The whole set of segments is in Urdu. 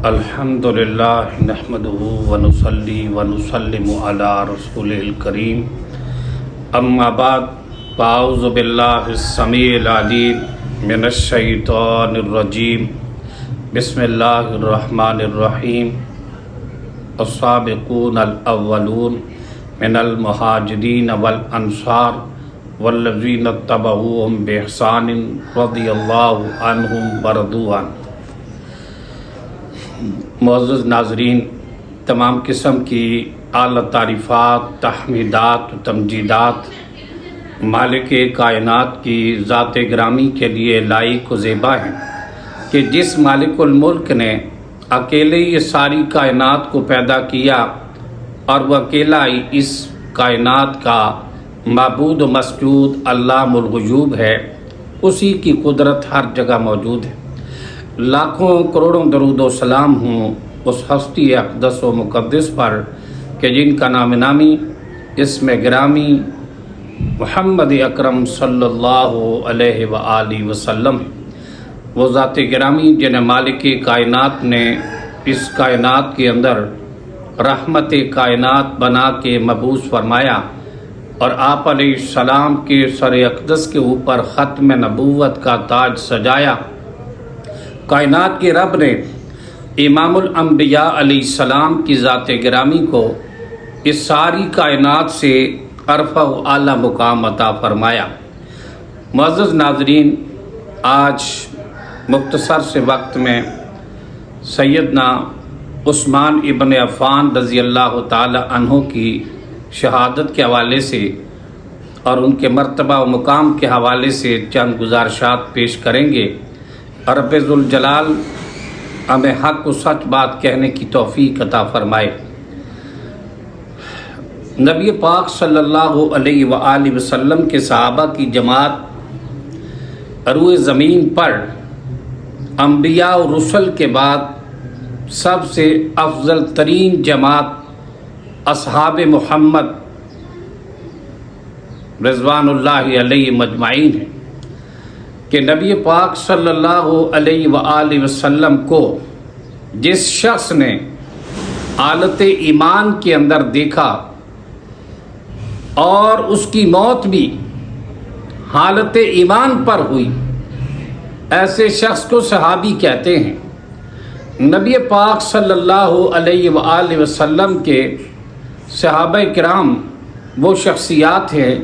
الحمدللہ نحمدہ ونصلی ونسلم علی رسولہ الکریم اما بعد فاعوذ باللہ السمیع العلیم من الشیطان الرجیم بسم اللہ الرحمن الرحیم السابقون الاولون من المہاجرین والانصار والذین اتبعوہم بإحسان رضی اللہ عنہم ورضوا عنہ۔ معزز ناظرین، تمام قسم کی اعلیٰ تعریفات، تحمیدات و تمجیدات مالک کائنات کی ذات گرامی کے لیے لائق و زیبا ہیں کہ جس مالک الملک نے اکیلے یہ ساری کائنات کو پیدا کیا اور وہ اکیلا ہی اس کائنات کا معبود و مسجود علام الغیوب ہے، اسی کی قدرت ہر جگہ موجود ہے۔ لاکھوں کروڑوں درود و سلام ہوں اس ہستی اقدس و مقدس پر کہ جن کا نام نامی اسم گرامی محمد اکرم صلی اللہ علیہ وآلہ وسلم ہے۔ وہ ذات گرامی جن مالک کائنات نے اس کائنات کے اندر رحمت کائنات بنا کے مبعوث فرمایا اور آپ علیہ السلام کے سر اقدس کے اوپر ختم نبوت کا تاج سجایا۔ کائنات کے رب نے امام الانبیاء علیہ السلام کی ذات گرامی کو اس ساری کائنات سے عرفہ و اعلیٰ مقام عطا فرمایا۔ معزز ناظرین، آج مختصر سے وقت میں سیدنا عثمان ابن عفان رضی اللہ تعالی عنہ کی شہادت کے حوالے سے اور ان کے مرتبہ و مقام کے حوالے سے چند گزارشات پیش کریں گے۔ رب ذوالجلال ہمیں حق و سچ بات کہنے کی توفیق عطا فرمائے۔ نبی پاک صلی اللہ علیہ وآلہ وسلم کے صحابہ کی جماعت روئے زمین پر انبیاء و رسل کے بعد سب سے افضل ترین جماعت اصحاب محمد رضوان اللہ علیہ مجمعین ہے کہ نبی پاک صلی اللہ علیہ وآلہ وسلم کو جس شخص نے حالت ایمان کے اندر دیکھا اور اس کی موت بھی حالت ایمان پر ہوئی، ایسے شخص کو صحابی کہتے ہیں۔ نبی پاک صلی اللہ علیہ وآلہ وسلم کے صحابہ کرام وہ شخصیات ہیں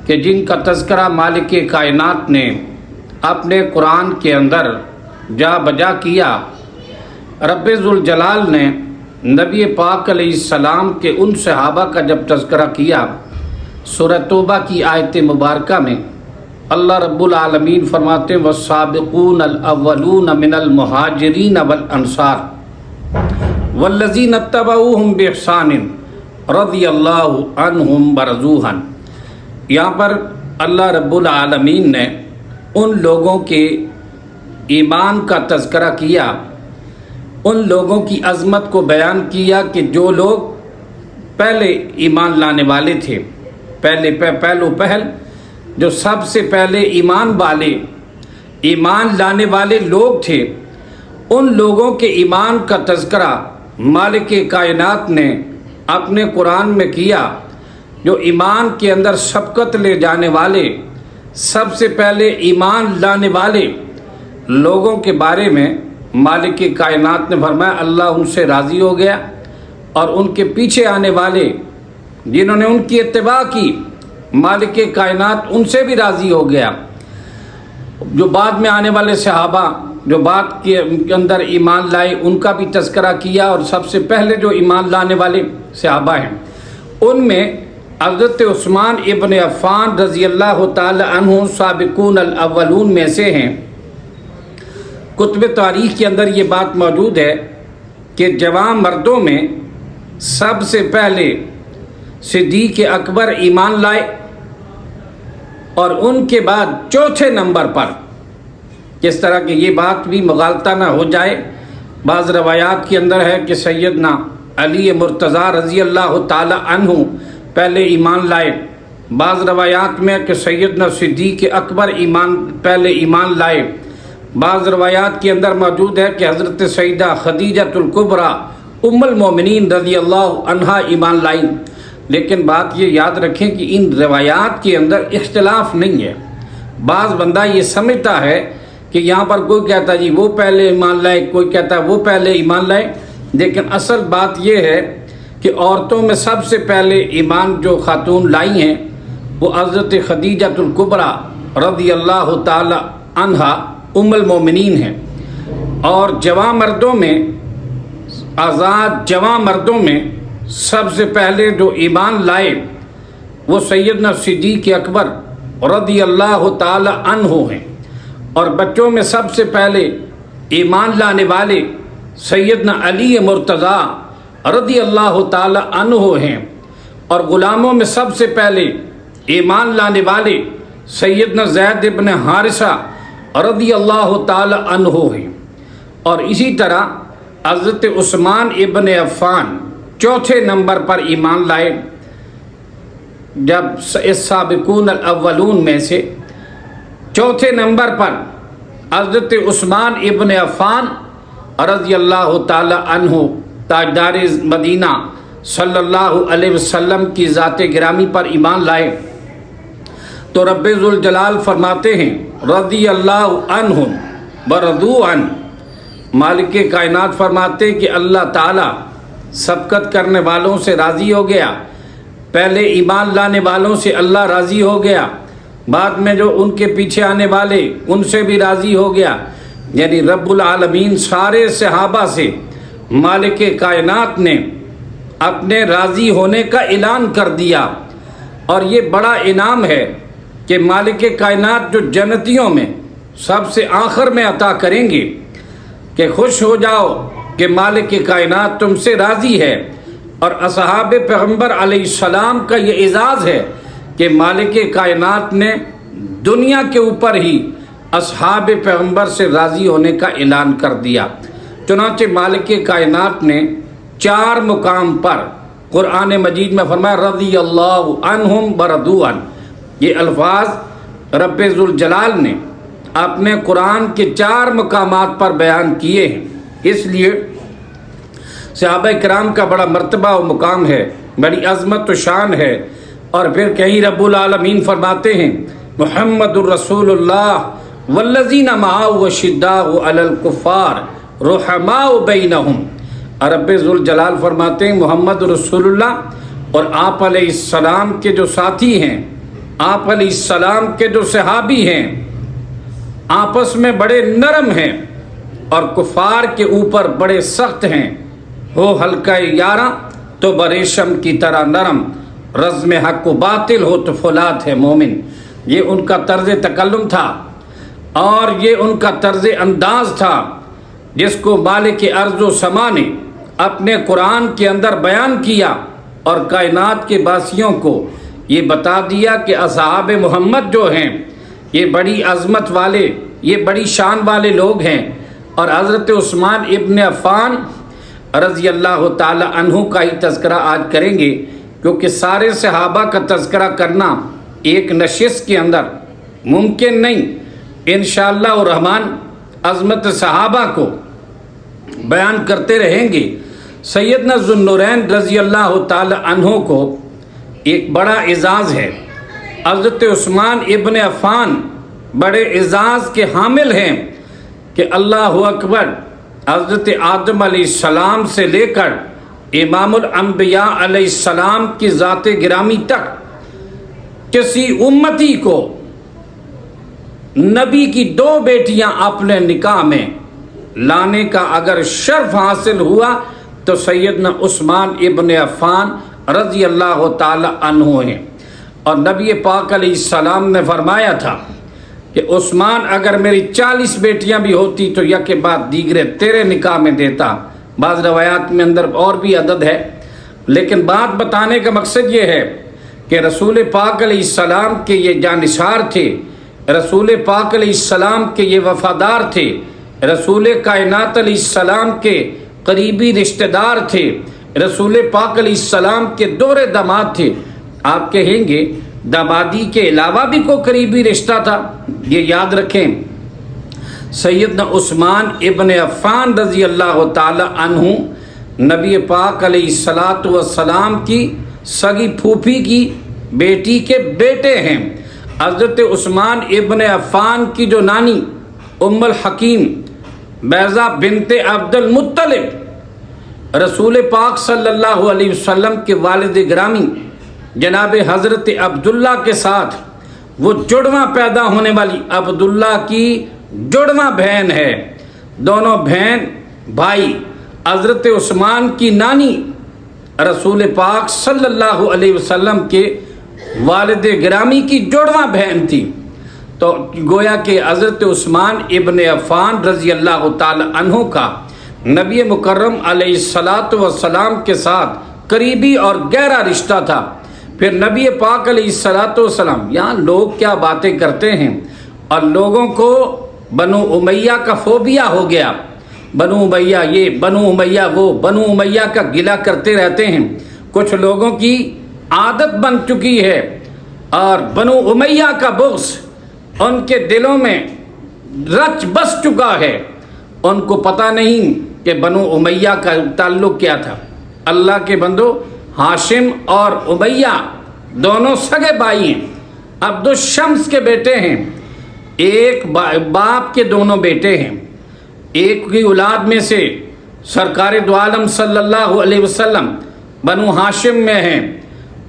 کہ جن کا تذکرہ مالک کائنات نے اپنے قرآن کے اندر جا بجا کیا۔ رب ذوالجلال نے نبی پاک علیہ السلام کے ان صحابہ کا جب تذکرہ کیا، سورہ توبہ کی آیت مبارکہ میں اللہ رب العالمین فرماتے ہیں والسابقون الاولون من المہاجرین والانصار والذین اتبعوہم بإحسان رضی اللہ عنہم ورضوا عنہ۔ یہاں پر اللہ رب العالمین نے ان لوگوں کے ایمان کا تذکرہ کیا، ان لوگوں کی عظمت کو بیان کیا کہ جو لوگ پہلے ایمان لانے والے تھے، پہلو پہل جو سب سے پہلے ایمان لانے والے لوگ تھے، ان لوگوں کے ایمان کا تذکرہ مالک کائنات نے اپنے قرآن میں کیا۔ جو ایمان کے اندر سبقت لے جانے والے، سب سے پہلے ایمان لانے والے لوگوں کے بارے میں مالک کائنات نے فرمایا اللہ ان سے راضی ہو گیا، اور ان کے پیچھے آنے والے جنہوں نے ان کی اتباع کی، مالک کائنات ان سے بھی راضی ہو گیا۔ جو بعد میں آنے والے صحابہ جو بعد کے اندر ایمان لائے، ان کا بھی تذکرہ کیا، اور سب سے پہلے جو ایمان لانے والے صحابہ ہیں ان میں حضرت عثمان ابن عفان رضی اللہ تعالی عنہ سابقون الاولون میں سے ہیں۔ کتب تاریخ کے اندر یہ بات موجود ہے کہ جوان مردوں میں سب سے پہلے صدیق اکبر ایمان لائے، اور ان کے بعد چوتھے نمبر پر، جس طرح کہ یہ بات بھی مغالطہ نہ ہو جائے، بعض روایات کے اندر ہے کہ سیدنا علی مرتضیٰ رضی اللہ تعالی عنہ پہلے ایمان لائے، بعض روایات میں کہ سیدنا صدیق اکبر پہلے ایمان لائے، بعض روایات کے اندر موجود ہے کہ حضرت سیدہ خدیجۃ الکبریٰ ام المومنین رضی اللہ عنہا ایمان لائیں، لیکن بات یہ یاد رکھیں کہ ان روایات کے اندر اختلاف نہیں ہے۔ بعض بندہ یہ سمجھتا ہے کہ یہاں پر کوئی کہتا ہے جی وہ پہلے ایمان لائے، کوئی کہتا ہے وہ پہلے ایمان لائے، لیکن اصل بات یہ ہے کہ عورتوں میں سب سے پہلے ایمان جو خاتون لائی ہیں وہ حضرت خدیجۃ الکبریٰ رضی اللہ تعالی عنہا ام المومنین ہیں، اور جوان مردوں میں، آزاد جوان مردوں میں سب سے پہلے جو ایمان لائے وہ سیدنا صدیق اکبر رضی اللہ تعالی عنہ ہیں، اور بچوں میں سب سے پہلے ایمان لانے والے سیدنا علی مرتضیٰ رضی اللہ تعالی عنہ ہیں، اور غلاموں میں سب سے پہلے ایمان لانے والے سیدنا زید بن حارثہ رضی اللہ تعالی عنہ ہیں، اور اسی طرح حضرت عثمان ابن عفان چوتھے نمبر پر ایمان لائے، جب السابقون الاولون میں سے چوتھے نمبر پر حضرت عثمان ابن عفان رضی اللہ تعالی عنہ تاجدار مدینہ صلی اللہ علیہ وسلم کی ذات گرامی پر ایمان لائے، تو رب ذوالجلال فرماتے ہیں رضی اللہ عنہم ورضوا عنہ، مالک کائنات فرماتے کہ اللہ تعالیٰ سبقت کرنے والوں سے راضی ہو گیا، پہلے ایمان لانے والوں سے اللہ راضی ہو گیا، بعد میں جو ان کے پیچھے آنے والے ان سے بھی راضی ہو گیا، یعنی رب العالمین سارے صحابہ سے مالک کائنات نے اپنے راضی ہونے کا اعلان کر دیا۔ اور یہ بڑا انعام ہے کہ مالک کائنات جو جنتیوں میں سب سے آخر میں عطا کریں گے کہ خوش ہو جاؤ کہ مالک کائنات تم سے راضی ہے، اور اصحاب پیغمبر علیہ السلام کا یہ اعزاز ہے کہ مالک کائنات نے دنیا کے اوپر ہی اصحاب پیغمبر سے راضی ہونے کا اعلان کر دیا۔ چنانچہ مالک کائنات نے 4 مقام پر قرآن مجید میں فرمایا رضی اللہ عنہم ورضوا عنہ، یہ الفاظ رب ذوالجلال نے اپنے قرآن کے 4 مقامات پر بیان کیے ہیں، اس لیے صحابہ کرام کا بڑا مرتبہ و مقام ہے، بڑی عظمت و شان ہے۔ اور پھر کہیں رب العالمین فرماتے ہیں محمد الرسول اللہ والذین معہ شداء علی الکفار رحماء بینہم، اور رب ذوالجلال فرماتے ہیں محمد رسول اللہ اور آپ علیہ السلام کے جو ساتھی ہیں، آپ علیہ السلام کے جو صحابی ہیں، آپس میں بڑے نرم ہیں اور کفار کے اوپر بڑے سخت ہیں، ہو حلقہ یاراں تو بریشم کی طرح نرم، رزم حق و باطل ہو تو فولاد ہے مومن۔ یہ ان کا طرز تکلم تھا اور یہ ان کا طرز انداز تھا جس کو مالک ارض و سما نے اپنے قرآن کے اندر بیان کیا اور کائنات کے باسیوں کو یہ بتا دیا کہ اصحاب محمد جو ہیں یہ بڑی عظمت والے، یہ بڑی شان والے لوگ ہیں۔ اور حضرت عثمان ابن عفان رضی اللہ تعالی عنہ کا ہی تذکرہ آج کریں گے، کیونکہ سارے صحابہ کا تذکرہ کرنا ایک نشست کے اندر ممکن نہیں۔ انشاءاللہ الرحمن عظمت صحابہ کو بیان کرتے رہیں گے۔ سیدنا ذوالنورین رضی اللہ تعالی عنہ کو ایک بڑا اعزاز ہے، حضرت عثمان ابن عفان بڑے اعزاز کے حامل ہیں کہ اللہ اکبر، حضرت آدم علیہ السلام سے لے کر امام الانبیاء علیہ السلام کی ذات گرامی تک کسی امتی کو نبی کی 2 بیٹیاں اپنے نکاح میں لانے کا اگر شرف حاصل ہوا تو سیدنا عثمان ابن عفان رضی اللہ تعالی عنہ ہیں۔ اور نبی پاک علیہ السلام نے فرمایا تھا کہ عثمان اگر میری 40 بیٹیاں بھی ہوتی تو یک بعد دیگرے تیرے نکاح میں دیتا۔ بعض روایات میں اندر اور بھی عدد ہے، لیکن بات بتانے کا مقصد یہ ہے کہ رسول پاک علیہ السلام کے یہ جانثار تھے، رسول پاک علیہ السلام کے یہ وفادار تھے، رسول کائنات علیہ السلام کے قریبی رشتہ دار تھے، رسول پاک علیہ السلام کے دور داماد تھے۔ آپ کہیں گے دامادی کے علاوہ بھی کوئی قریبی رشتہ تھا؟ یہ یاد رکھیں، سیدنا عثمان ابن عفان رضی اللہ تعالی عنہ نبی پاک علیہ الصلاۃ والسلام کی سگی پھوپھی کی بیٹی کے بیٹے ہیں۔ حضرت عثمان ابن عفان کی جو نانی ام الحکیم بیضہ بنت عبد المطلب رسول پاک صلی اللہ علیہ وسلم کے والد گرامی جناب حضرت عبداللہ کے ساتھ وہ جڑواں پیدا ہونے والی عبداللہ کی جڑواں بہن ہے۔ دونوں بہن بھائی حضرت عثمان کی نانی رسول پاک صلی اللہ علیہ وسلم کے والد گرامی کی جڑواں بہن تھی۔ تو گویا کہ حضرت عثمان ابن عفان رضی اللہ تعالی عنہ کا نبی مکرم علیہ الصلاۃ والسلام کے ساتھ قریبی اور گہرا رشتہ تھا۔ پھر نبی پاک علیہ الصلاۃ والسلام، یہاں لوگ کیا باتیں کرتے ہیں، اور لوگوں کو بنو امیہ کا فوبیا ہو گیا، بنو امیہ یہ، بنو امیہ وہ، بنو امیہ کا گلہ کرتے رہتے ہیں۔ کچھ لوگوں کی عادت بن چکی ہے اور بنو امیہ کا بغض ان کے دلوں میں رچ بس چکا ہے۔ ان کو پتہ نہیں کہ بنو امیہ کا تعلق کیا تھا۔ اللہ کے بندو، ہاشم اور امیہ دونوں سگے بھائی ہیں، عبد الشمس کے بیٹے ہیں، ایک باپ کے دونوں بیٹے ہیں۔ ایک کی اولاد میں سے سرکار دو عالم صلی اللہ علیہ وسلم بنو ہاشم میں ہیں،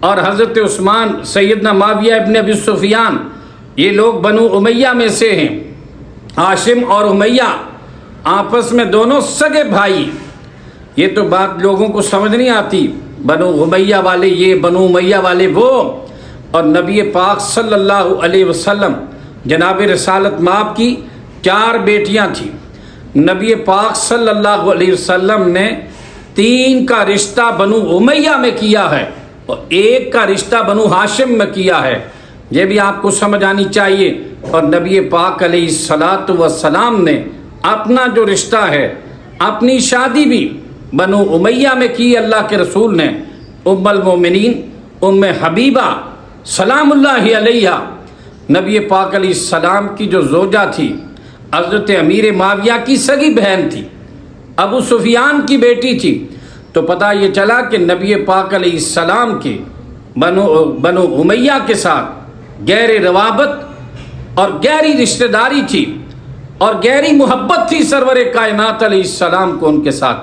اور حضرت عثمان سیدنا معاویہ ابن ابی سفیان یہ لوگ بنو امیہ میں سے ہیں۔ ہاشم اور امیہ آپس میں دونوں سگے بھائی۔ یہ تو بات لوگوں کو سمجھ نہیں آتی، بنو امیہ والے یہ، بنو امیہ والے وہ۔ اور نبی پاک صلی اللہ علیہ وسلم جناب رسالت مآب کی 4 بیٹیاں تھیں۔ نبی پاک صلی اللہ علیہ وسلم نے 3 کا رشتہ بنو امیہ میں کیا ہے اور 1 کا رشتہ بنو ہاشم میں کیا ہے۔ یہ بھی آپ کو سمجھ آنی چاہیے۔ اور نبی پاک علیہ الصلاۃ والسلام نے اپنا جو رشتہ ہے، اپنی شادی بھی بنو امیہ میں کی اللہ کے رسول نے۔ ام المومنین ام حبیبہ سلام اللہ علیہا نبی پاک علیہ السلام کی جو زوجہ تھی، حضرت امیر معاویہ کی سگی بہن تھی، ابو سفیان کی بیٹی تھی۔ تو پتہ یہ چلا کہ نبی پاک علیہ السلام کے بنو امیہ کے ساتھ گہری روابط اور گہری رشتہ داری تھی اور گہری محبت تھی سرور کائنات علیہ السلام کو ان کے ساتھ۔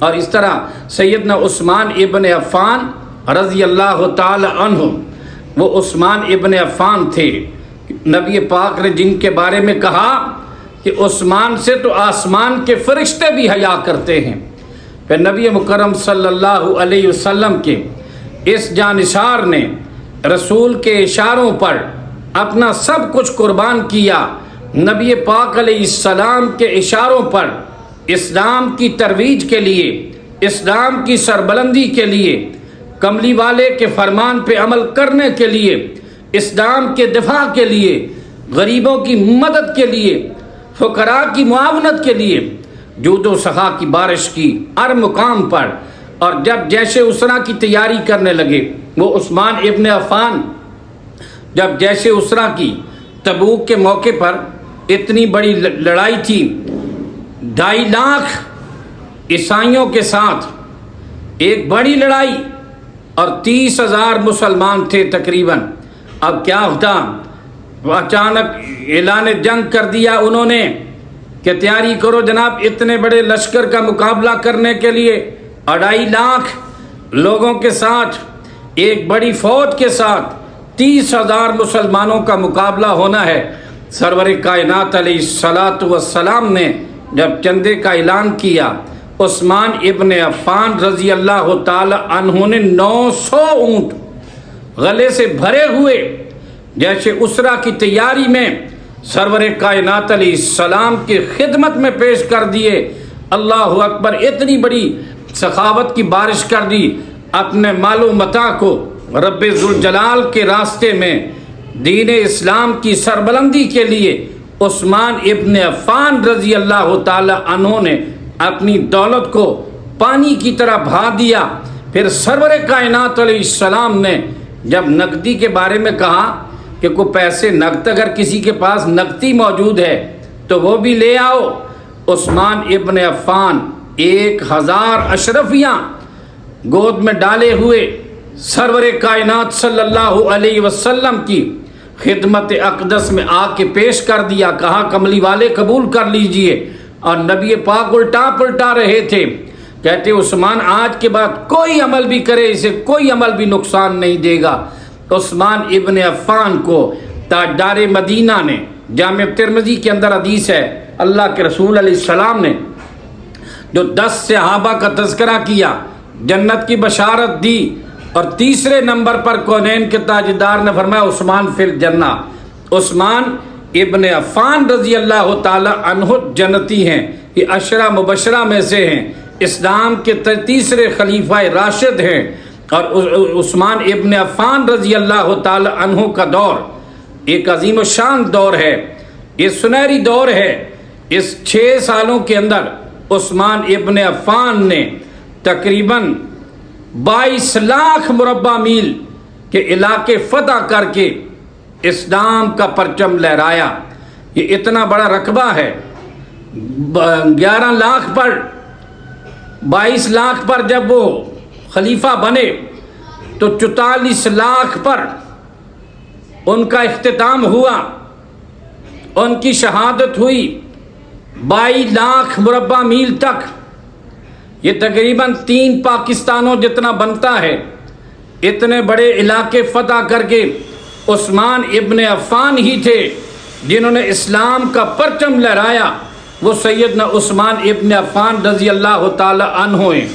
اور اس طرح سیدنا عثمان ابن عفان رضی اللہ تعالی عنہ، وہ عثمان ابن عفان تھے، نبی پاک نے جن کے بارے میں کہا کہ عثمان سے تو آسمان کے فرشتے بھی حیا کرتے ہیں۔ پھر نبی مکرم صلی اللہ علیہ وسلم کے اس جانثار نے رسول کے اشاروں پر اپنا سب کچھ قربان کیا۔ نبی پاک علیہ السلام کے اشاروں پر اسلام کی ترویج کے لیے، اسلام کی سربلندی کے لیے، کملی والے کے فرمان پہ عمل کرنے کے لیے، اسلام کے دفاع کے لیے، غریبوں کی مدد کے لیے، فقراء کی معاونت کے لیے جود و سخا کی بارش کی ہر مقام پر۔ اور جب جیش اسرا کی تیاری کرنے لگے، وہ عثمان ابن عفان جب جیش اسرا کی تبوک کے موقع پر اتنی بڑی لڑائی تھی، 2.5 لاکھ عیسائیوں کے ساتھ ایک بڑی لڑائی، اور 30,000 مسلمان تھے تقریباً۔ اب کیا ہوتا، اچانک اعلان جنگ کر دیا انہوں نے کہ تیاری کرو جناب، اتنے بڑے لشکر کا مقابلہ کرنے کے لیے 2.5 لاکھ لوگوں کے ساتھ، ایک بڑی فوج کے ساتھ 30,000 مسلمانوں کا مقابلہ ہونا ہے۔ سرور کائنات علیہ الصلاۃ والسلام نے جب چندے کا اعلان کیا، عثمان ابن عفان رضی اللہ تعالی عنہ نے 900 اونٹ غلے سے بھرے ہوئے جیسے اسرا کی تیاری میں سرور کائنات علیہ السلام کی خدمت میں پیش کر دیے۔ اللہ اکبر، اتنی بڑی سخاوت کی بارش کر دی، اپنے مال و متاع کو رب ذوالجلال کے راستے میں دین اسلام کی سربلندی کے لیے عثمان ابن عفان رضی اللہ تعالی عنہ نے اپنی دولت کو پانی کی طرح بہا دیا۔ پھر سرور کائنات علیہ السلام نے جب نقدی کے بارے میں کہا کہ کوئی پیسے نقد، اگر کسی کے پاس نقدی موجود ہے تو وہ بھی لے آؤ۔ عثمان ابن عفان 1000 اشرفیاں گود میں ڈالے ہوئے سرور کائنات صلی اللہ علیہ وسلم کی خدمت اقدس میں آ کے پیش کر دیا، کہا کملی والے قبول کر لیجئے، اور نبی پاک الٹا پلٹا رہے تھے، کہتے عثمان آج کے بعد کوئی عمل بھی کرے اسے کوئی عمل بھی نقصان نہیں دے گا۔ عثمان ابن عفان کو تاجدار مدینہ نے، جامع ترمذی کے اندر حدیث ہے، اللہ کے رسول علیہ السلام نے جو 10 صحابہ کا تذکرہ کیا، جنت کی بشارت دی، اور تیسرے نمبر پر کونین کے تاجدار نے فرمایا عثمان فی الجنہ۔ عثمان ابن عفان رضی اللہ تعالی عنہ جنتی ہیں، یہ 10 مبشرہ میں سے ہیں، اسلام کے تیسرے خلیفہ راشد ہیں، اور عثمان ابن عفان رضی اللہ تعالی عنہ کا دور ایک عظیم و شان دور ہے، یہ سنہری دور ہے۔ اس 6 سالوں کے اندر عثمان ابن عفان نے تقریباً 22 لاکھ مربع میل کے علاقے فتح کر کے اسلام کا پرچم لہرایا۔ یہ اتنا بڑا رقبہ ہے۔ 11 لاکھ پر 22 لاکھ پر جب وہ خلیفہ بنے تو 44 لاکھ پر ان کا اختتام ہوا، ان کی شہادت ہوئی۔ 22 لاکھ مربع میل تک، یہ تقریباً 3 پاکستانوں جتنا بنتا ہے، اتنے بڑے علاقے فتح کر کے عثمان ابن عفان ہی تھے جنہوں نے اسلام کا پرچم لہرایا۔ وہ سیدنا عثمان ابن عفان رضی اللہ تعالی عنہ ہیں،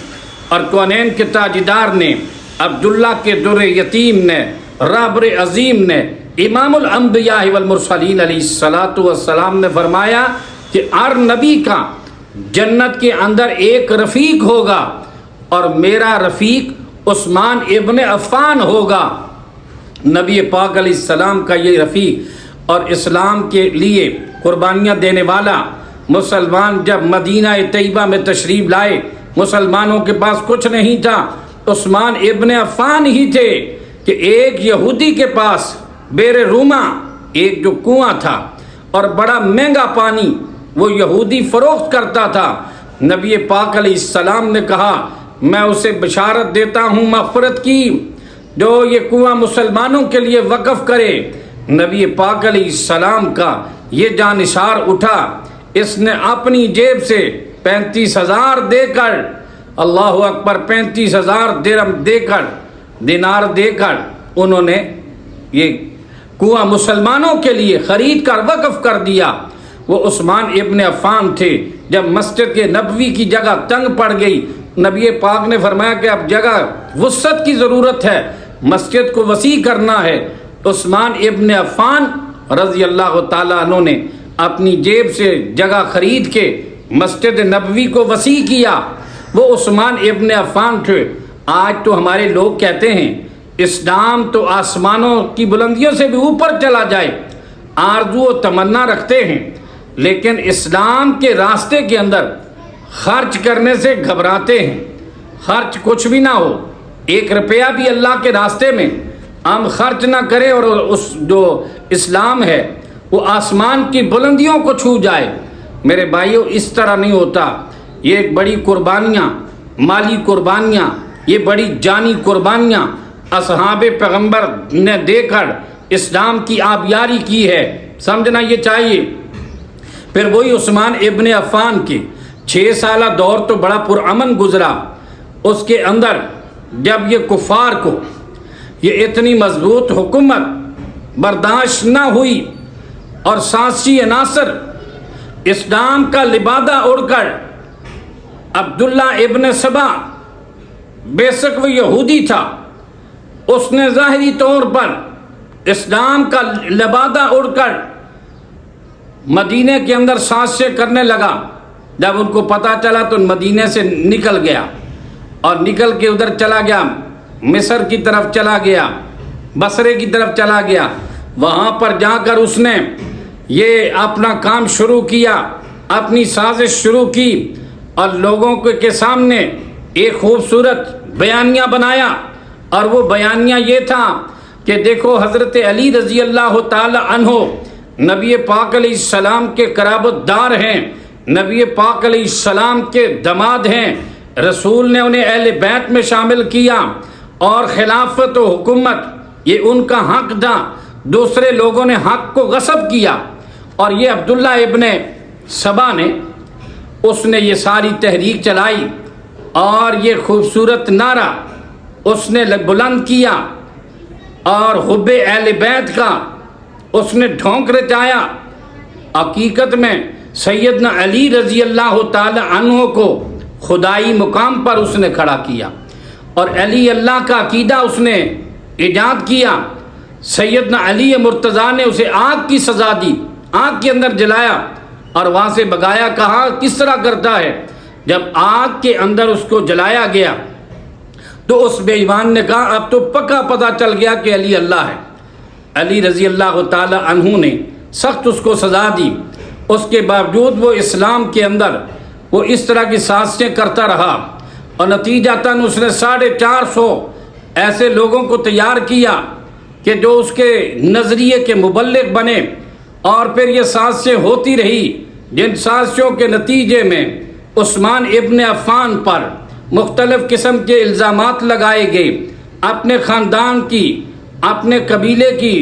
اور کونین کے تاجدار نے، عبداللہ کے در یتیم نے، رابر عظیم نے، امام الانبیاء والمرسلین علیہ السلام نے فرمایا کہ ہر نبی کا جنت کے اندر ایک رفیق ہوگا، اور میرا رفیق عثمان ابن عفان ہوگا۔ نبی پاک علیہ السلام کا یہ رفیق اور اسلام کے لیے قربانیاں دینے والا مسلمان جب مدینہ طیبہ میں تشریف لائے، مسلمانوں کے پاس کچھ نہیں تھا، عثمان ابن عفان ہی تھے کہ ایک یہودی کے پاس بیر روما ایک جو کنواں تھا اور بڑا مہنگا پانی وہ یہودی فروخت کرتا تھا۔ نبی پاک علیہ السلام نے کہا میں اسے بشارت دیتا ہوں مغفرت کی، جو یہ کنواں مسلمانوں کے لیے وقف کرے۔ نبی پاک علیہ السلام کا یہ جانثار اٹھا، اس نے اپنی جیب سے 35,000 دے کر، اللہ اکبر، 35,000 درہم دے کر، دینار دے کر انہوں نے یہ کنواں مسلمانوں کے لیے خرید کر وقف کر دیا۔ وہ عثمان ابن عفان تھے۔ جب مسجد کے نبوی کی جگہ تنگ پڑ گئی، نبی پاک نے فرمایا کہ اب جگہ وسعت کی ضرورت ہے، مسجد کو وسیع کرنا ہے۔ عثمان ابن عفان رضی اللہ تعالیٰ عنہ نے اپنی جیب سے جگہ خرید کے مسجد نبوی کو وسیع کیا۔ وہ عثمان ابن عفان تھے۔ آج تو ہمارے لوگ کہتے ہیں اسلام تو آسمانوں کی بلندیوں سے بھی اوپر چلا جائے، آرزو و تمنا رکھتے ہیں، لیکن اسلام کے راستے کے اندر خرچ کرنے سے گھبراتے ہیں۔ خرچ کچھ بھی نہ ہو، 1 روپیہ بھی اللہ کے راستے میں ہم خرچ نہ کریں اور اس جو اسلام ہے وہ آسمان کی بلندیوں کو چھو جائے۔ میرے بھائیوں، اس طرح نہیں ہوتا۔ یہ ایک بڑی قربانیاں، مالی قربانیاں، یہ بڑی جانی قربانیاں اصحاب پیغمبر نے دے کر اسلام کی آبیاری کی ہے، سمجھنا یہ چاہیے۔ پھر وہی عثمان ابن عفان کے 6 سالہ دور تو بڑا پرامن گزرا۔ اس کے اندر جب یہ کفار کو یہ اتنی مضبوط حکومت برداشت نہ ہوئی اور سیاسی عناصر اسلام کا لبادہ اڑ کر، عبداللہ ابن سبا بے شک وہ یہودی تھا، اس نے ظاہری طور پر اسلام کا لبادہ اڑ کر مدینے کے اندر سازشیں کرنے لگا۔ جب ان کو پتہ چلا تو مدینے سے نکل گیا اور نکل کے ادھر چلا گیا، مصر کی طرف چلا گیا، بصرے کی طرف چلا گیا۔ وہاں پر جا کر اس نے یہ اپنا کام شروع کیا، اپنی سازش شروع کی، اور لوگوں کے سامنے ایک خوبصورت بیانیہ بنایا، اور وہ بیانیہ یہ تھا کہ دیکھو حضرت علی رضی اللہ تعالی عنہ نبی پاک علیہ السلام کے قرابت دار ہیں، نبی پاک علیہ السلام کے دماد ہیں، رسول نے انہیں اہل بیت میں شامل کیا، اور خلافت و حکومت یہ ان کا حق تھا، دوسرے لوگوں نے حق کو غصب کیا۔ اور یہ عبداللہ ابن سبا نے اس نے یہ ساری تحریک چلائی، اور یہ خوبصورت نعرہ اس نے بلند کیا، اور حب اہل بیت کا اس نے ڈھونک رچایا۔ حقیقت میں سیدنا علی رضی اللہ تعالی عنہ کو خدائی مقام پر اس نے کھڑا کیا، اور علی اللہ کا عقیدہ اس نے ایجاد کیا۔ سیدنا علی مرتضیٰ نے اسے آگ کی سزا دی، آگ کے اندر جلایا اور وہاں سے بگایا۔ کہا کس طرح کرتا ہے؟ جب آگ کے اندر اس کو جلایا گیا تو اس بے ایمان نے کہا اب تو پکا پتہ چل گیا کہ علی اللہ ہے۔ علی رضی اللہ تعالی عنہ نے سخت اس کو سزا دی، اس کے باوجود وہ اسلام کے اندر وہ اس طرح کی سازشیں کرتا رہا، اور نتیجتاً اس نے 450 ایسے لوگوں کو تیار کیا کہ جو اس کے نظریے کے مبلغ بنے، اور پھر یہ سازشیں ہوتی رہی، جن سازشوں کے نتیجے میں عثمان ابن عفان پر مختلف قسم کے الزامات لگائے گئے، اپنے خاندان کی، اپنے قبیلے کی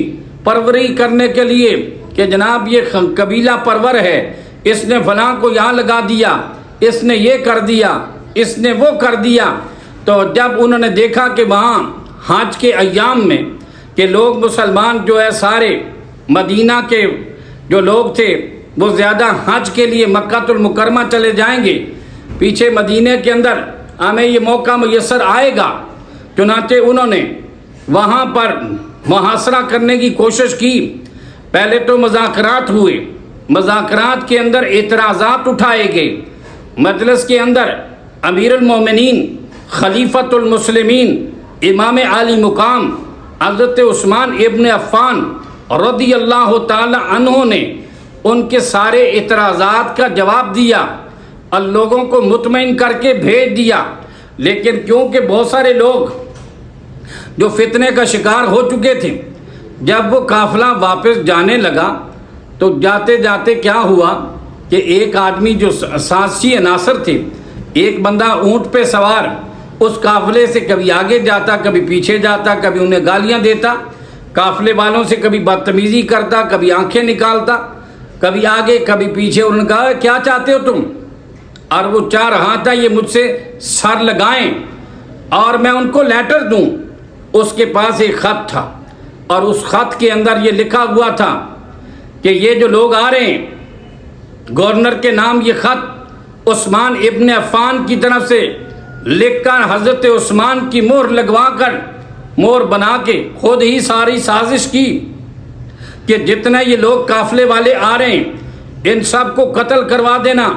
پروری کرنے کے لیے کہ جناب یہ قبیلہ پرور ہے، اس نے فلاں کو یہاں لگا دیا، اس نے یہ کر دیا، اس نے وہ کر دیا۔ تو جب انہوں نے دیکھا کہ وہاں حج کے ایام میں کہ لوگ مسلمان جو ہے سارے مدینہ کے جو لوگ تھے وہ زیادہ حج کے لیے مکہ المکرمہ چلے جائیں گے، پیچھے مدینہ کے اندر ہمیں یہ موقع میسر آئے گا، چنانچہ انہوں نے وہاں پر محاصرہ کرنے کی کوشش کی۔ پہلے تو مذاکرات ہوئے، مذاکرات کے اندر اعتراضات اٹھائے گئے، مجلس کے اندر امیر المومنین خلیفۃ المسلمین امام عالی مقام حضرت عثمان ابن عفان رضی اللہ تعالی عنہ نے ان کے سارے اعتراضات کا جواب دیا اور لوگوں کو مطمئن کر کے بھیج دیا۔ لیکن کیونکہ بہت سارے لوگ جو فتنے کا شکار ہو چکے تھے، جب وہ قافلہ واپس جانے لگا تو جاتے جاتے کیا ہوا کہ ایک آدمی جو سازشی عناصر تھے، ایک بندہ اونٹ پہ سوار اس قافلے سے کبھی آگے جاتا، کبھی پیچھے جاتا، کبھی انہیں گالیاں دیتا، قافلے والوں سے کبھی بدتمیزی کرتا، کبھی آنکھیں نکالتا، کبھی آگے کبھی پیچھے۔ انہوں نے کہا کیا چاہتے ہو تم؟ اور وہ چاہ رہا تھا یہ مجھ سے سر لگائیں اور میں ان کو لیٹر دوں۔ اس کے پاس ایک خط تھا، اور اس خط کے اندر یہ لکھا ہوا تھا کہ یہ جو لوگ آ رہے ہیں، گورنر کے نام یہ خط عثمان ابن عفان کی طرف سے لکھ کر حضرت عثمان کی مہر لگوا کر مہر بنا کے خود ہی ساری سازش کی کہ جتنے یہ لوگ قافلے والے آ رہے ہیں ان سب کو قتل کروا دینا،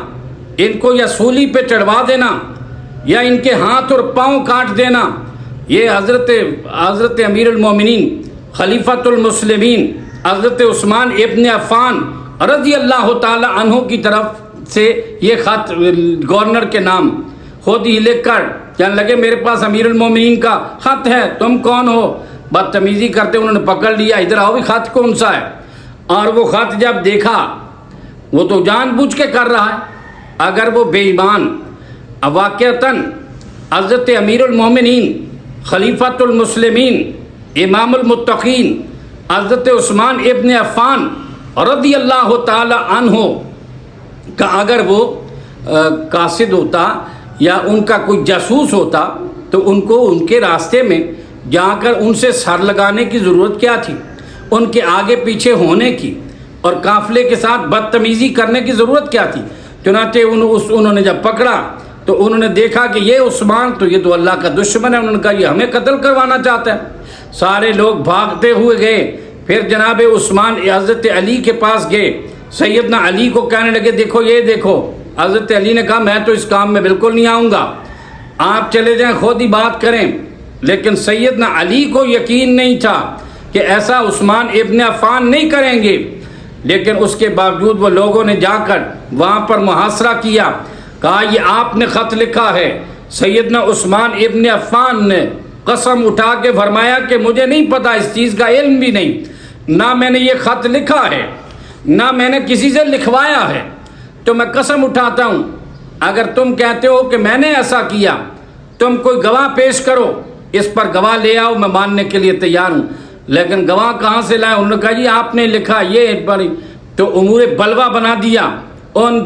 ان کو یا سولی پہ چڑھوا دینا یا ان کے ہاتھ اور پاؤں کاٹ دینا۔ یہ حضرت امیر المومنین خلیفۃ المسلمین حضرت عثمان ابن عفان رضی اللہ تعالی عنہ کی طرف سے یہ خط گورنر کے نام خود ہی لکھ کر کہنے لگے میرے پاس امیر المومنین کا خط ہے، تم کون ہو؟ بدتمیزی کرتے انہوں نے پکڑ لیا، ادھر آؤ بھی خط کون سا ہے؟ اور وہ خط جب دیکھا، وہ تو جان بوجھ کے کر رہا ہے، اگر وہ بے ایمان واقعتاً حضرت امیر المومنین خلیفۃ المسلمین امام المتقین حضرت عثمان ابن عفان رضی اللہ تعالی عنہ کا اگر وہ قاصد ہوتا یا ان کا کوئی جاسوس ہوتا تو ان کو ان کے راستے میں جا کر ان سے سر لگانے کی ضرورت کیا تھی؟ ان کے آگے پیچھے ہونے کی اور قافلے کے ساتھ بدتمیزی کرنے کی ضرورت کیا تھی؟ چنانچہ انہوں نے جب پکڑا تو انہوں نے دیکھا کہ یہ عثمان تو یہ تو اللہ کا دشمن ہے، انہوں نے کہا یہ ہمیں قتل کروانا چاہتا ہے۔ سارے لوگ بھاگتے ہوئے گئے، پھر جناب عثمان حضرت علی کے پاس گئے، سیدنا علی کو کہنے لگے دیکھو یہ دیکھو۔ حضرت علی نے کہا میں تو اس کام میں بالکل نہیں آؤں گا، آپ چلے جائیں خود ہی بات کریں۔ لیکن سیدنا علی کو یقین نہیں تھا کہ ایسا عثمان ابن عفان نہیں کریں گے، لیکن اس کے باوجود وہ لوگوں نے جا کر وہاں پر محاصرہ کیا، کہا یہ آپ نے خط لکھا ہے۔ سیدنا عثمان ابن عفان نے قسم اٹھا کے فرمایا کہ مجھے نہیں پتا، اس چیز کا علم بھی نہیں، نہ میں نے یہ خط لکھا ہے۔ نہ میں نے کسی سے لکھوایا ہے، تو میں قسم اٹھاتا ہوں اگر تم کہتے ہو کہ میں نے ایسا کیا، تم کوئی گواہ پیش کرو، اس پر گواہ لے آؤ، میں ماننے کے لیے تیار ہوں۔ لیکن گواہ کہاں سے لائے؟ انہوں نے کہا جی آپ نے لکھا یہ بڑی، تو امور بلوا بنا دیا۔ ان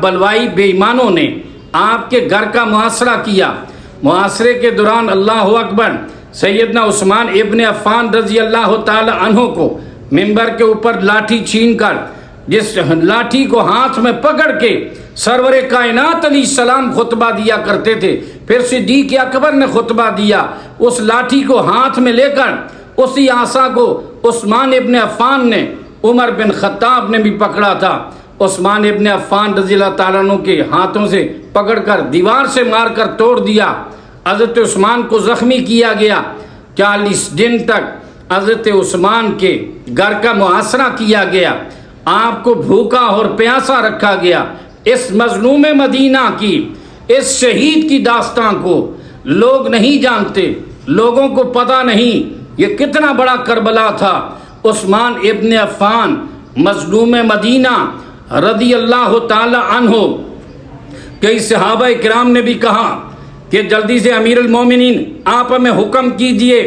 بلوائی بے ایمانوں نے آپ کے گھر کا محاصرہ کیا۔ محاصرے کے دوران اللہ اکبر، سیدنا عثمان ابن عفان رضی اللہ تعالی عنہ کو منبر کے اوپر لاٹھی چھین کر، جس لاٹھی کو ہاتھ میں پکڑ کے سرور کائنات علیہ السلام خطبہ دیا کرتے تھے، پھر صدیق اکبر نے خطبہ دیا، اس لاٹھی کو ہاتھ میں لے کر اسی عصا کو عثمان ابن عفان نے، عمر بن خطاب نے بھی پکڑا تھا۔ عثمان ابن عفان رضی اللہ تعالیٰ عنہ کے ہاتھوں سے پکڑ کر دیوار سے مار کر توڑ دیا۔ حضرت عثمان کو زخمی کیا گیا۔ 40 دن تک حضرت عثمان کے گھر کا محاصرہ کیا گیا، آپ کو بھوکا اور پیاسا رکھا گیا۔ اس مظلوم مدینہ کی، اس شہید کی داستان کو لوگ نہیں جانتے، لوگوں کو پتہ نہیں یہ کتنا بڑا کربلا تھا۔ عثمان ابن عفان مظلوم مدینہ رضی اللہ تعالی عنہ، کئی صحابہ کرام نے بھی کہا کہ جلدی سے امیر المومنین آپ ہمیں حکم کیجئے،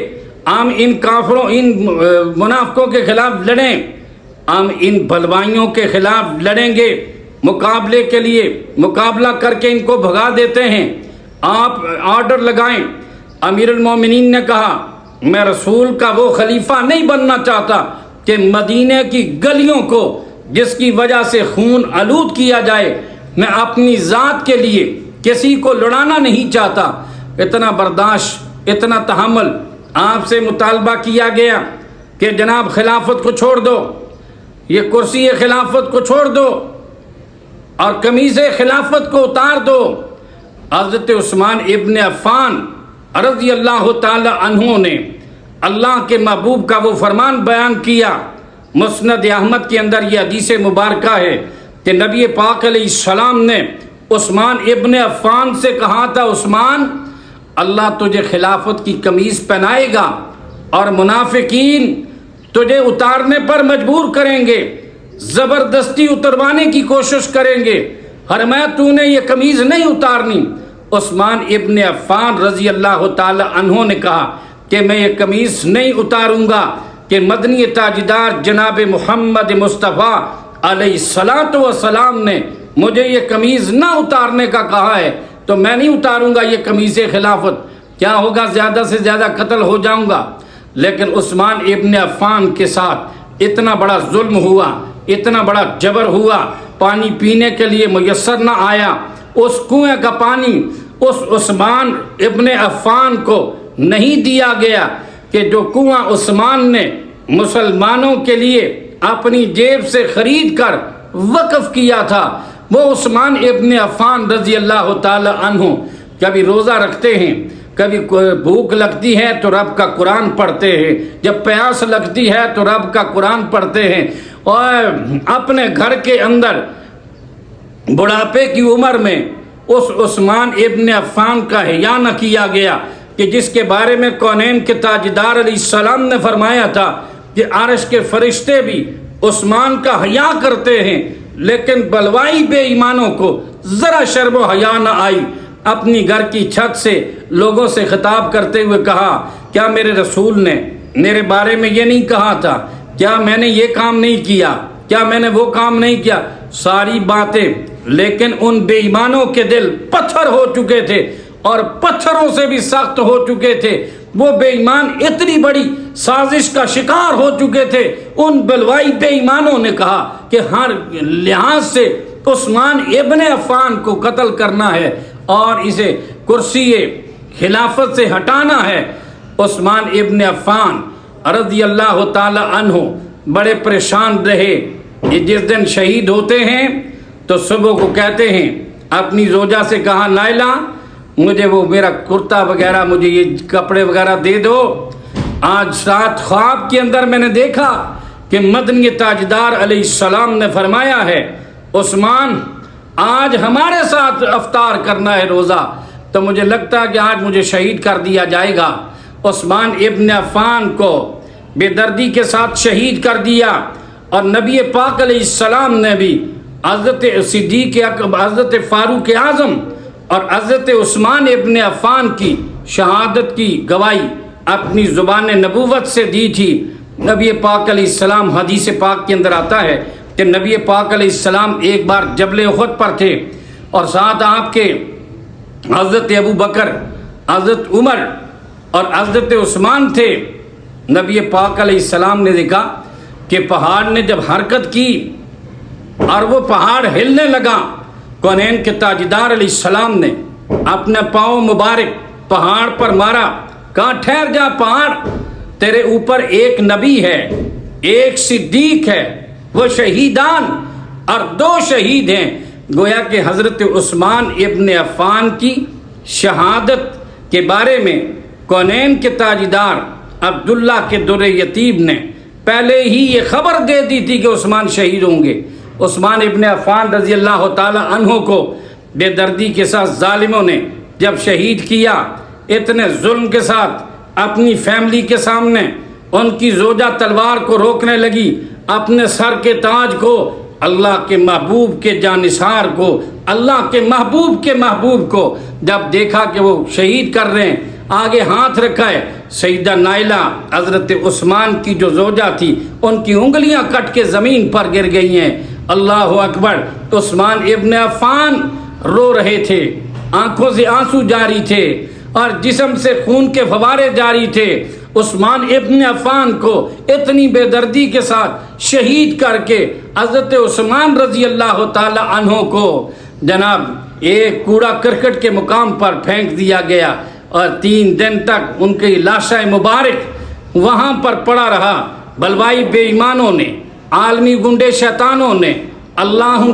ہم ان کافروں، ان منافقوں کے خلاف لڑیں، ہم ان بلوائیوں کے خلاف لڑیں گے، مقابلے کے لیے مقابلہ کر کے ان کو بھگا دیتے ہیں، آپ آرڈر لگائیں۔ امیر المومنین نے کہا میں رسول کا وہ خلیفہ نہیں بننا چاہتا کہ مدینہ کی گلیوں کو جس کی وجہ سے خون آلود کیا جائے، میں اپنی ذات کے لیے کسی کو لڑانا نہیں چاہتا۔ اتنا برداشت، اتنا تحمل۔ آپ سے مطالبہ کیا گیا کہ جناب خلافت کو چھوڑ دو، یہ کرسی خلافت کو چھوڑ دو اور قمیض خلافت کو اتار دو۔ حضرت عثمان ابن عفان رضی اللہ تعالی عنہ نے اللہ کے محبوب کا وہ فرمان بیان کیا۔ مسند احمد کے اندر یہ حدیث مبارکہ ہے کہ نبی پاک علیہ السلام نے عثمان ابن عفان سے کہا تھا، عثمان اللہ تجھے خلافت کی قمیض پہنائے گا اور منافقین تجھے اتارنے پر مجبور کریں گے، زبردستی اتروانے کی کوشش کریں گے، فرمایا تو نے یہ قمیض نہیں اتارنی۔ عثمان ابن عفان رضی اللہ تعالی عنہ نے کہا کہ میں یہ قمیض نہیں اتاروں گا کہ مدنی تاجدار جناب محمد مصطفیٰ علیہ الصلاۃ والسلام نے مجھے یہ قمیض نہ اتارنے کا کہا ہے، تو میں نہیں اتاروں گا یہ قمیض خلافت، کیا ہوگا زیادہ سے زیادہ قتل ہو جاؤں گا۔ لیکن عثمان ابن عفان کے ساتھ اتنا بڑا ظلم ہوا، اتنا بڑا جبر ہوا، پانی پینے کے لیے میسر نہ آیا، اس کنویں کا پانی اس عثمان ابن عفان کو نہیں دیا گیا کہ جو کنواں عثمان نے مسلمانوں کے لیے اپنی جیب سے خرید کر وقف کیا تھا۔ وہ عثمان ابن عفان رضی اللہ تعالی عنہ کبھی روزہ رکھتے ہیں، کبھی بھوک لگتی ہے تو رب کا قرآن پڑھتے ہیں، جب پیاس لگتی ہے تو رب کا قرآن پڑھتے ہیں، اور اپنے گھر کے اندر بڑھاپے کی عمر میں اس عثمان ابن عفان کا حیا نہ کیا گیا کہ جس کے بارے میں کونین کے تاجدار علیہ السلام نے فرمایا تھا کہ عرش کے فرشتے بھی عثمان کا حیا کرتے ہیں، لیکن بلوائی بے ایمانوں کو ذرا شرم و حیا نہ آئی۔ اپنی گھر کی چھت سے لوگوں سے خطاب کرتے ہوئے کہا کیا میرے رسول نے میرے بارے میں یہ نہیں کہا تھا؟ کیا میں نے یہ کام نہیں کیا؟ کیا میں نے وہ کام نہیں کیا؟ ساری باتیں، لیکن ان بے ایمانوں کے دل پتھر ہو چکے تھے اور پتھروں سے بھی سخت ہو چکے تھے۔ وہ بے ایمان اتنی بڑی سازش کا شکار ہو چکے تھے۔ ان بلوائی بے ایمانوں نے کہا کہ ہر لحاظ سے عثمان ابن عفان کو قتل کرنا ہے اور اسے کرسی خلافت سے ہٹانا ہے۔ عثمان ابن عفان رضی اللہ تعالی عنہ بڑے پریشان رہے۔ جس دن شہید ہوتے ہیں تو صبح کو کہتے ہیں، اپنی زوجہ سے کہا لائلہ مجھے وہ میرا کرتا وغیرہ، مجھے یہ کپڑے وغیرہ دے دو۔ آج رات خواب کے اندر میں نے دیکھا کہ مدنی تاجدار علیہ السلام نے فرمایا ہے عثمان آج ہمارے ساتھ افطار کرنا ہے روزہ، تو مجھے لگتا ہے کہ آج مجھے شہید کر دیا جائے گا۔ عثمان ابن عفان کو بے دردی کے ساتھ شہید کر دیا۔ اور نبی پاک علیہ السلام نے بھی حضرت صدیق اکبر، حضرت فاروق اعظم اور حضرت عثمان ابن عفان کی شہادت کی گواہی اپنی زبان نبوت سے دی تھی۔ نبی پاک علیہ السلام، حدیث پاک کے اندر آتا ہے کہ نبی پاک علیہ السلام ایک بار جبل احد پر تھے اور ساتھ آپ کے حضرت ابو بکر، حضرت عمر اور حضرت عثمان تھے۔ نبی پاک علیہ السلام نے دیکھا کہ پہاڑ نے جب حرکت کی اور وہ پہاڑ ہلنے لگا، کونین کے تاجدار علیہ السلام نے اپنا پاؤں مبارک پہاڑ پر مارا، کہا ٹھہر جا پہاڑ، تیرے اوپر ایک نبی ہے، ایک صدیق ہے، وہ شہیدان اور 2 شہید ہیں۔ گویا کہ حضرت عثمان ابن عفان کی شہادت کے بارے میں کونین کے تاجدار عبداللہ کے در یتیم نے پہلے ہی یہ خبر دے دی تھی کہ عثمان شہید ہوں گے۔ عثمان ابن عفان رضی اللہ تعالی عنہ کو بے دردی کے ساتھ ظالموں نے جب شہید کیا، اتنے ظلم کے ساتھ اپنی فیملی کے سامنے ان کی زوجہ تلوار کو روکنے لگی، اپنے سر کے تاج کو، اللہ کے محبوب کے جانثار کو، اللہ کے محبوب کو جب دیکھا کہ وہ شہید کر رہے ہیں، آگے ہاتھ رکھا ہے، سیدہ نائلہ حضرت عثمان کی جو زوجہ تھی ان کی انگلیاں کٹ کے زمین پر گر گئی ہیں۔ اللہ اکبر۔ عثمان ابن عفان رو رہے تھے، آنکھوں سے آنسو جاری تھے اور جسم سے خون کے فوارے جاری تھے۔ عثمان ابن عفان کو اتنی بے دردی کے ساتھ شہید کر کے حضرت عثمان رضی اللہ تعالی عنہ کو جناب ایک کوڑا کرکٹ کے مقام پر پھینک دیا گیا اور 3 دن تک ان کی لاشیں مبارک وہاں پر پڑا رہا۔ بلوائی بے ایمانوں نے، عالمی گنڈے شیطانوں نے، اللہ